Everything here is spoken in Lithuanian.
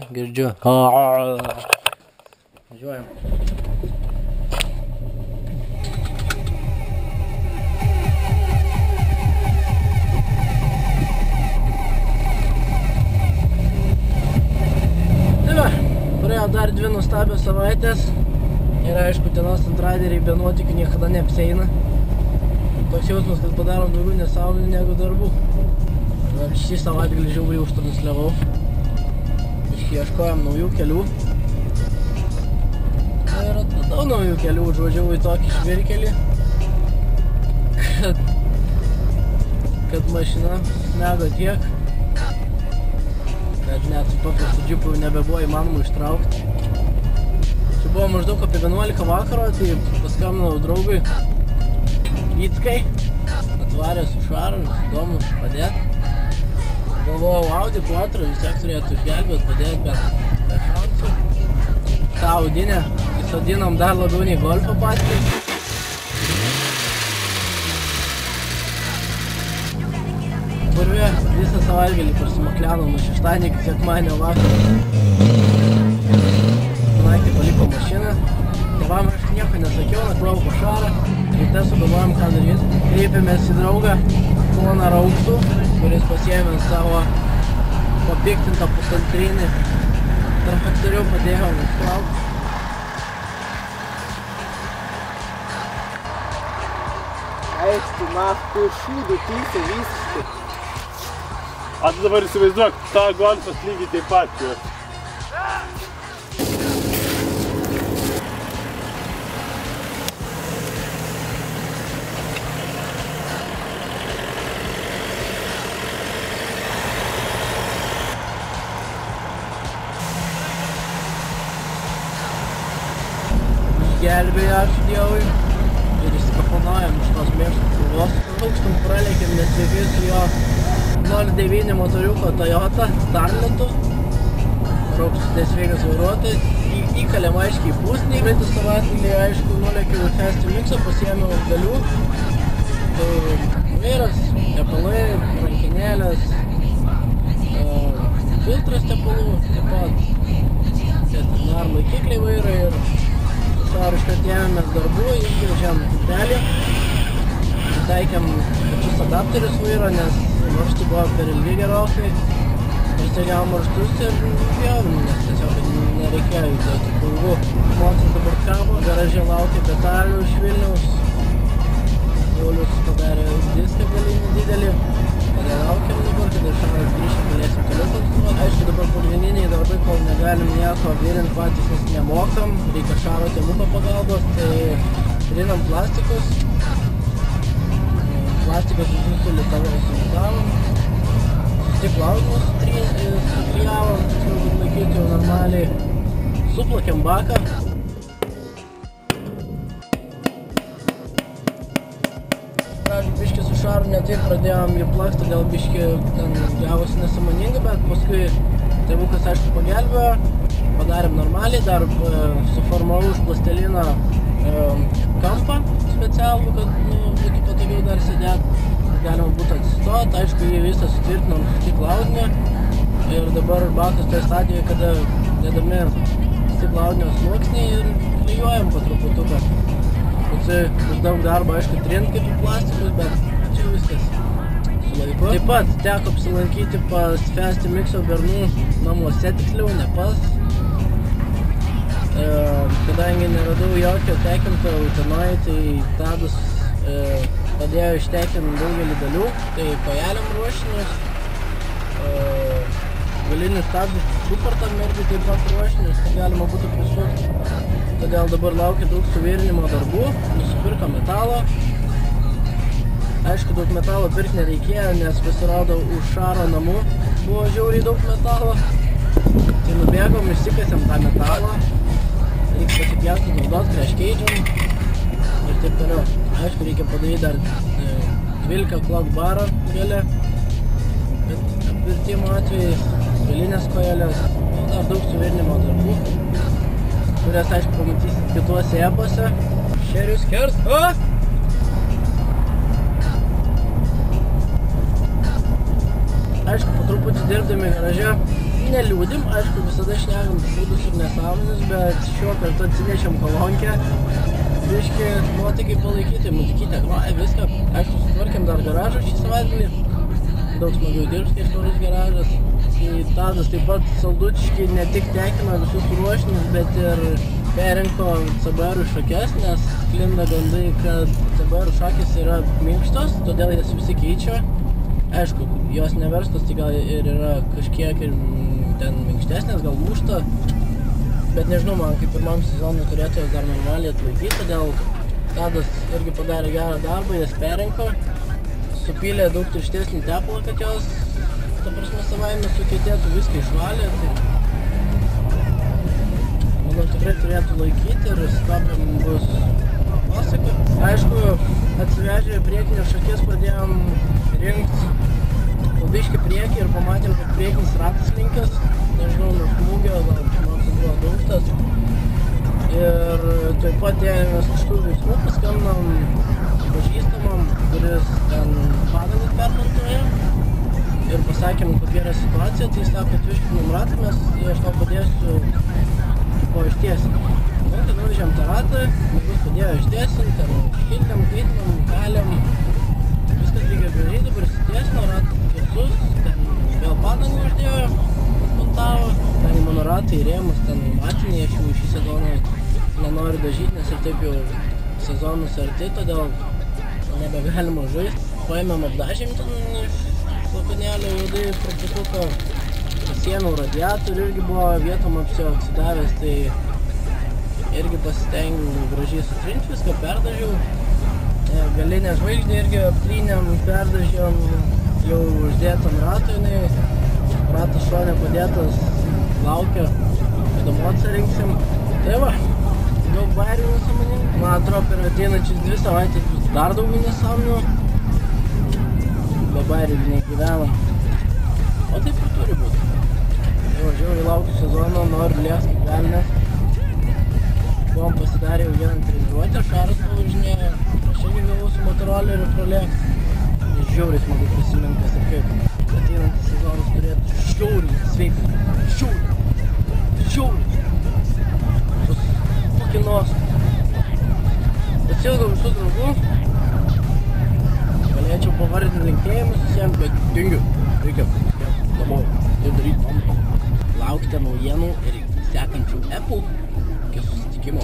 girdžiu. Važiuojam. Tai va, praėjo dar 2 nuostabios savaitės. Ir aišku, dienos antradėriai be nuotykių niekada neapseina. Toks jausmas, kad padarom daugiau nesąmonių negu darbų. Šį savaitgalį žiauriai užtransliavau. Ieškojom naujų kelių. Ir atradau naujų kelių, užvažiavau į tokį žvyrkelį, kad mašina smego tiek, kad net su paprastu džipu nebebuvo įmanoma ištraukti. Čia buvo maždaug apie 11 vakaro, tai paskambinau draugui Vyckai, atvarė su švaru, įdomu padėti. Galvojau, Audi Quattro vis tiek turėtų išgelbėti, padėti, bet be šansų. Ta Audinė įsodinom dar labiau nei Golfą patį. Purvė visą savaitgalį parsimaklenom nuo šeštadienį iki sekmadienio vakarą. Naktį paliko mašiną. Tėvam aš nieko nesakiau, nakvojau po švarą. Ryte sugalvojom, ką daryti. Kreipėmės į draugą poną Raukštų, kuris pasiėmė savo papiktintą pusantrinį traktorių, padėjo nutraukti. Aišku, naftų šūdų tysė visiškai. A tu dabar įsivaizduok, ta Golfas lygiai taip pat juos. Gelbėjo, ačiū Dievui, ir išsikapanojom iš tos mėštos krūvos. Tūkstum praleikėm nesveikai su jo 09 motoriuko Toyota Starletu. Raukštus nesveikas vairuotojas, įkalėm aiškiai pusnį. Praeitą savaitgalį, aišku, nulėkiau į Festi Mixą, pasiėmiau galių. Tai vairas, tepalai, rankinėlės, filtras tepalų, taip pat dar laikikliai vairai ir švaru iškart ėmėmės darbų, išgrėžėm pupelį, pritaikėm pačius adapterius vairo, nes varžtai buvo per ilgi gerokai. Persegiavom varžtus ir pjovim, nes tiesiog nereikėjo įdėti purvų. Mokslas dabar kabo, garaže laukia detalių iš Vilniaus. Paulius padarė diską galinį didelį. Tada laukiam dabar, kada šaras grįžti galėsim toliau konstruoti. Aišku, dabar pagrindiniai darbai, kol negalim nieko virint patys, nes nemokam. Reikia šaro tėvuko pagalbos, tai rinam plastikus. Plastikas visus sulitavom. Stiklo audinius suklijavom, tiksliau, kad laikyti jau normaliai. Suplakėm baką. Pradžių biškį su šaru ne taip pradėjom jį plakti, todėl biškį ten gavosi nesąmoningai, bet paskui tėvukas aišku pagelbėjo, padarėm normaliai, dar suformavau iš plastelino kampą specialų, kad būtų patogiau dar sėdėti, galima būtų atsistot, aišku jį visą sutvirtinom su stiklo audiniu ir dabar bakas toje stadijoje, kada dedami stiklo audinio sluoksniai ir klijuojam po truputuką. Bus daug darbo, aišku, trint kaip į plastikus, bet čia viskas su laiku. Taip pat teko apsilankyti pas Festi Mixo bernų namuose, tiksliau, ne pas. Kadangi neradau jokio tekinto Utenoj, tai Tadas padėjo ištekinti daugelį dalių. Tai pajelėm ruošinius, galinius stabdžius supartam irgi taip pat ruošinius, kad galima būtų prisukti. Todėl dabar laukia daug suvirinimo darbų, nusipirko metalo. Aišku, daug metalo pirkti nereikėjo, nes pasirodo už šaro namų buvo žiauriai daug metalo. Tai nubėgom, išsikasėm tą metalą. Reikia pasipjauti naudot prieš keidžiam ir taip toliau. Aišku, reikia padaryti dar 12 klok barą gale, bet apvirtimo atvejais, galinės kojelės, dar daug suvirinimo darbų, kurias, aišku, pamatysit kituose epuose. Šerius kers. Aišku, po truputį dirbdami garaže, neliūdim, aišku, visada šnekam būdus ir nesąmonės, bet šiuo kartu atsinešėm kolonkę. Biški nuotykiai palaikyti, muzikytę groja, viską. Aišku, sutvarkėm dar garažą šį savaitgalį. Daug smagiau dirbs, kai švarus garažas. Tai Tadas taip pat saldučiškai ne tik tekino visus ruošinius, bet ir perinko CBR šakes, nes sklinda gandai, kad CBR šakės yra minkštos, todėl jas visi keičia. Aišku, jos neverstos, tai gal ir yra kažkiek ir ten minkštesnės, gal lūžta. Bet nežinau, man kaip pirmam sezonui turėtų jos dar normaliai atlaikyti, todėl Tadas irgi padarė gerą darbą, jas perinko. Supylė daug tirštesnį tepalą, kad jos, ta prasme, savaime sukietėtų, viską išvalė. Tai manau, tikrai turėtų laikyti ir stopėm bus klasika. Aišku, atsivežę priekinės šakės pradėjom rinkti biškį priekį ir pamatėm, kad priekinis ratas linkęs. Nežinau, nuo smūgio, gal man buvo daugtas. Ir taip pat ėmėmės kažkur veiksmų, paskambinam pažįstamam, kuris ten padangas permontuoja. Ir pasakėm, kokia yra situacija, tai jis sako, atvežkit mum ratą, aš tau padėsiu po ištiesinti. Nu, tai nuvežėm tą ratą, žmogus padėjo ištiesinti, ten šildėm, kaitinam, kalėm. Viskas lygiai gražiai, dabar išsitiesino, ratas tiesus, ten vėl padangą uždėjo, montavo. Ten mano ratai rėmus, ten matiniai, aš jau šį sezoną nenoriu dažyti, nes ir taip jau sezonas arti, todėl nebegalima žaisti. Paėmėm apdažėm ten iš lakanėlio juodai proputuko, pasiėmiau radiatorių, irgi buvo vietom apsioksidavęs, tai irgi pasistengiau gražiai sutrinti viską, perdažiau. Galinę žvaigždę irgi aptrynėm, perdažiom jau uždėtam ratui, ratas šone padėtas, laukia, kada mocą rinksim. Tai va, daug bairių nesąmonių. Man atrodo, per ateinančias 2 savaitės bus dar daugiau nesąmonių. Be bairių negyvenam. O taip ir turi būti. Jau žiauriai laukiu sezono, noriu lės kaip velnės. Buvom pasidarę jau vieną treniruotę, Šaras pavažinėjo. Aš irgi gavau su motoroleriu pralėkt. Žiauriai smagu prisiminti, kas ir kaip. Ateinantis sezonas turėtų žiauriai sveikas. Žiauriai. Kinos. Pasiilgau visų draugų. Galėčiau pavardinti linkėjimus visiems, bet dingiu. Reikia namo ir daryti pamokų. Laukite naujienų ir sekančių Apple. Iki susitikimo.